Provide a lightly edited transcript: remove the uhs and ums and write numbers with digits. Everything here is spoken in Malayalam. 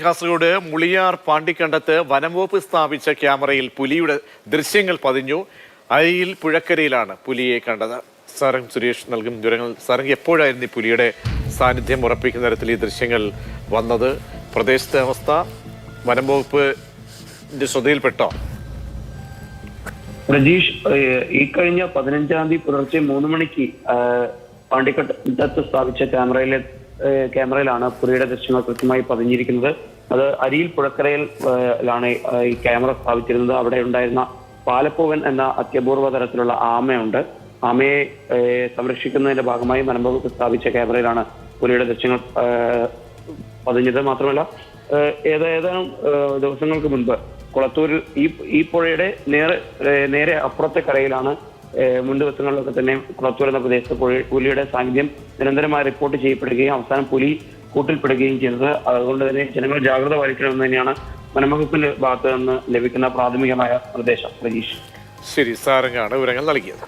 കാസർഗോഡ് മുളിയാർ പാണ്ടിക്കണ്ടത്ത് വനംവകുപ്പ് സ്ഥാപിച്ച ക്യാമറയിൽ പുലിയുടെ ദൃശ്യങ്ങൾ പതിഞ്ഞു. അരിയിൽ പുഴക്കരയിലാണ് പുലിയെ കണ്ടത്. സാരംഗ് സുരേഷ് നൽകും വിവരങ്ങൾ. സാരംഗ്, എപ്പോഴായിരുന്നു ഈ പുലിയുടെ സാന്നിധ്യം ഉറപ്പിക്കുന്ന തരത്തിൽ ഈ ദൃശ്യങ്ങൾ വന്നത്? പ്രദേശത്തെ അവസ്ഥ വനംവകുപ്പിന്റെ ശ്രദ്ധയിൽപ്പെട്ടോ? രജീഷ്, ഈ കഴിഞ്ഞ 15-ാം തീയതി പുലർച്ചെ 3 മണിക്ക് പാണ്ടിക്കണ്ടത്ത് സ്ഥാപിച്ച ക്യാമറയിലാണ് പുലിയുടെ ദൃശ്യങ്ങൾ കൃത്യമായി പതിഞ്ഞിരിക്കുന്നത്. അത് അരിയിൽ പുഴക്കരയിലാണ് ഈ ക്യാമറ സ്ഥാപിച്ചിരുന്നത്. അവിടെ ഉണ്ടായിരുന്ന പാലപ്പൂവൻ എന്ന അത്യപൂർവ തരത്തിലുള്ള ആമയുണ്ട്. ആമയെ സംരക്ഷിക്കുന്നതിന്റെ ഭാഗമായി വനംവകുപ്പ് സ്ഥാപിച്ച ക്യാമറയിലാണ് പുലിയുടെ ദൃശ്യങ്ങൾ പതിഞ്ഞത്. മാത്രമല്ല, ഏതാനും ദിവസങ്ങൾക്ക് മുൻപ് കുളത്തൂരിൽ ഈ പുഴയുടെ നേരെ അപ്പുറത്തെ കരയിലാണ് മുൻ ദിവസങ്ങളിലൊക്കെ തന്നെ കുളത്തൂർ എന്ന പ്രദേശത്ത് പുലിയുടെ സാന്നിധ്യം നിരന്തരമായി റിപ്പോർട്ട് ചെയ്യപ്പെടുകയും അവസാനം പുലി കൂട്ടിൽപ്പെടുകയും ചെയ്തത്. അതുകൊണ്ട് തന്നെ ജനങ്ങൾ ജാഗ്രത പാലിക്കണമെന്ന് തന്നെയാണ് വനംവകുപ്പിന്റെ ഭാഗത്ത് നിന്ന് ലഭിക്കുന്ന പ്രാഥമികമായ നിർദ്ദേശം. രജീഷ്, ശരി, സാരംഗാണ് വിവരങ്ങൾ നൽകിയത്.